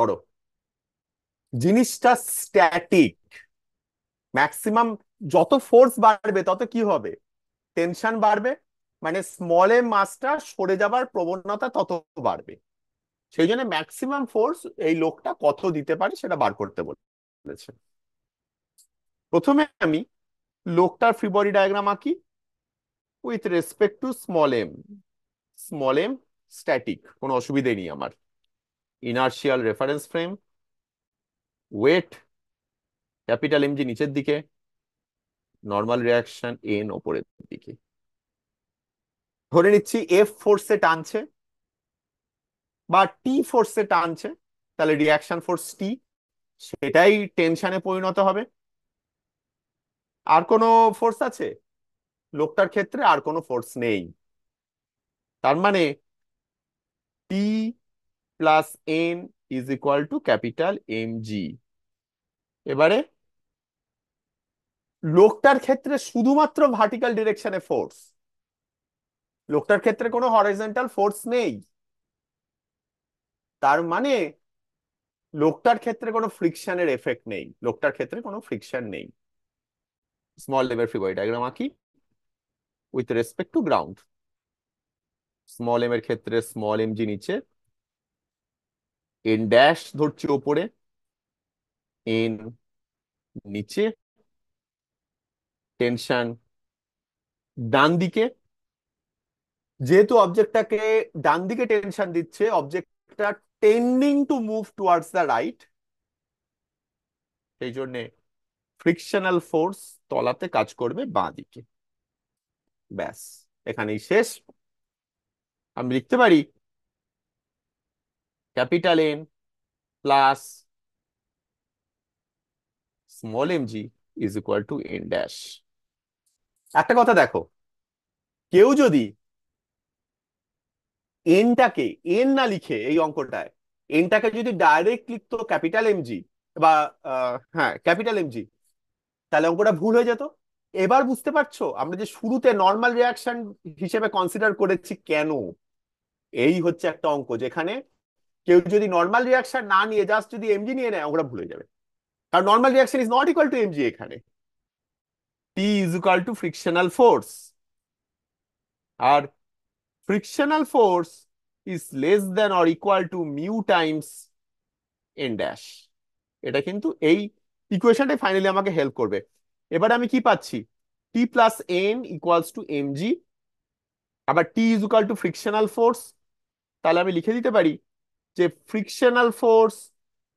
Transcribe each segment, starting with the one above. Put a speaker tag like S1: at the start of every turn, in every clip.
S1: ধরো জিনিসটা static, maximum যত ফোর্স বাড়বে তত কি হবে, টেনশন বাড়বে, মানে স্মল এম মাসটা সরে যাবার প্রবণতা তত বাড়বে। সেই জন্য ম্যাক্সিমাম ফোর্স এই লোকটা কত দিতে পারে সেটা বার করতে বলেছে। প্রথমে আমি লোকটার ফ্রি বডি ডায়াগ্রাম আঁকি with respect to small m. Small m static, কোনো অসুবিধে নেই আমার। Inertial reference frame, weight capital M g নিচের দিকে, নর্মাল রিয়াকশন এন ওপরের দিকে। ধরে নিচ্ছি এফ ফোর্সে টানছে বা টি ফোর্সে টানছে, তাহলে রিয়াকশন ফোর্স টি, সেটাই টেনশনে পরিণত হবে। আর কোনো ফোর্স আছে? লোকটার ক্ষেত্রে আর কোনো ফোর্স নেই। তার মানে T plus N is equal to capital M g. এবারে লোকটার ক্ষেত্রে শুধুমাত্র ভার্টিক্যাল ডিরেকশনে ফোর্স, লোকটার ক্ষেত্রে কোনো হরাইজন্টাল ফোর্স নেই। তার মানে লোকটার ক্ষেত্রে কোনো ফ্রিকশনের এফেক্ট নেই, লোকটার ক্ষেত্রে কোনো ফ্রিকশন নেই। Small level free body diagram আঁকি with respect to ground. Small m এর ক্ষেত্রে স্মল এম জি নিচে, এন ড্যাশ ধরছি ওপরে, এন নিচে, টেনশন ডান দিকে। যেহেতু অবজেক্টটাকে ডান দিকে টেনশন দিচ্ছে, অবজেক্টটা tending to move towards the right, সেই জন্য ফ্রিকশনাল ফোর্স তলাতে কাজ করবে বাঁ দিকে। ব্যাস, এখানেই শেষ। আমি লিখতে পারি capital N plus small M g is equal to N dash. একটা কথা দেখো, কেউ যদি এনটাকে এন না লিখে এই অঙ্কটায়, এনটাকে যদি ডাইরেক্ট লিখতো ক্যাপিটাল এম জি বা হ্যাঁ ক্যাপিটাল এম জি, তাহলে অঙ্কটা ভুল হয়ে যেত। এবার বুঝতে পারছো আমরা যে শুরুতে নর্মাল রিয়াকশন হিসেবে কনসিডার করেছি কেন? এই হচ্ছে একটা অঙ্ক যেখানে কেউ যদি নর্মাল রিয়াকশন না নিয়ে জাস্ট যদি এমজি নিয়ে নেয়, অঙ্কটা ভুলে যাবে। কারণ normal reaction is not equal to mg এখানে। T is equal to frictional force, আর frictional force is less than or equal to mu times N dash. এটা কিন্তু এই ইকুয়েশনটাই ফাইনালি আমাকে হেল্প করবে। এবার আমি কি পাচ্ছি, T plus N equals to M G, আবার T is equal to frictional force. তাহলে আমি লিখে দিতে পারি যে frictional force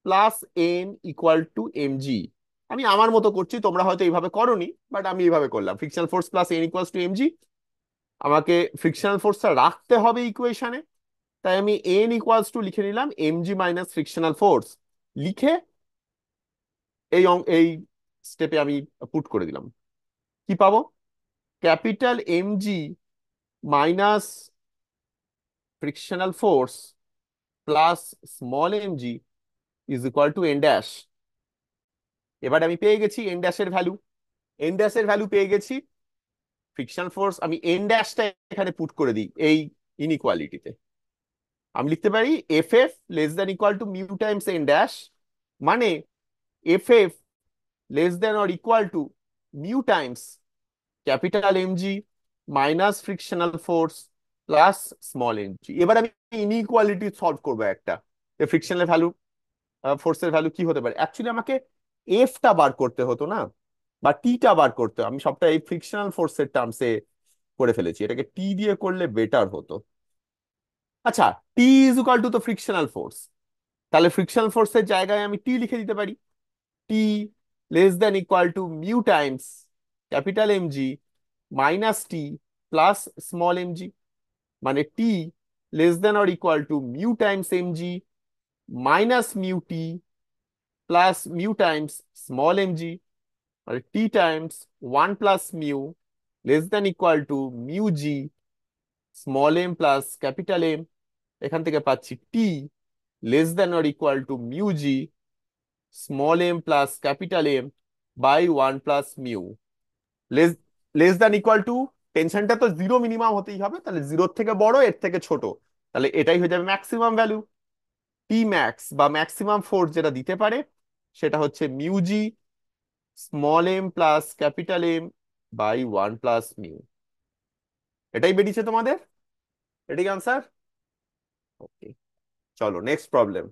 S1: plus N equal to M G. আমি আমার মতো করছি, তোমরা হয়তো এইভাবে করোনি, বাট আমি এইভাবে করলাম। Frictional force plus N equals to M g, আমাকে ফ্রিকশনাল ফোর্সটা রাখতে হবে ইকুয়েশনে, তাই আমি এন ইকুয়ালস টু লিখে নিলাম এম জি মাইনাস ফ্রিকশনাল ফোর্স। লিখে এই স্টেপে আমি পুট করে দিলাম। কি পাবো? Capital M G minus frictional force plus small M g is equal to N dash. এবার আমি পেয়ে গেছি এন ড্যাশের ভ্যালু, এন ড্যাশের ভ্যালু পেয়ে গেছি। ফ্রিকশন ফোর্স আমি এন ড্যাশটা এখানে পুট করে দিই এই ইনইকুয়ালিটিতে। আমি লিখতে পারি F F less than equal to mu times N dash, মানে F F less than or equal to mu times capital M G minus frictional force plus small M G. এবার আমি ইনইকুয়ালিটি সলভ করবো একটা, frictional value ফোর্সের value কি হতে পারে। Actually আমাকে এফটা বার করতে হতো না, বা টিটা বার করতে, আমি সবটা এই ফ্রিকশনাল ফোর্সের টার্মসে করে ফেলেছি, এটাকে টি দিয়ে করলে বেটার হতো। আচ্ছা, টি ইজ ইকুয়াল টু তো ফ্রিকশনাল ফোর্স, তাহলে ফ্রিকশনাল ফোর্সের জায়গায় আমি টি লিখে দিতে পারি। T less than equal to mu times capital M G minus T plus small M G, মানে T less than or equal to mu times M G minus mu T plus mu times small M G, মানে T times one plus mu less than equal to mu G small M plus capital M. এখান থেকে পাচ্ছি T less than or equal to mu G small M plus capital M by one plus mu. Less less than equal to, টেনশনটা তো zero minimum হতেই হবে, তাহলে জিরোর থেকে বড় এর থেকে ছোট, তাহলে এটাই হয়ে যাবে ম্যাক্সিমাম ভ্যালু। পি ম্যাক্স বা ম্যাক্সিমাম ফোর্স যেটা দিতে পারে সেটা হচ্ছে mu G small M plus capital M by 1 + mu. এটাই বেরিয়েছে তোমাদের? এটাই আনসার? ওকে, চলো নেক্সট প্রবলেম।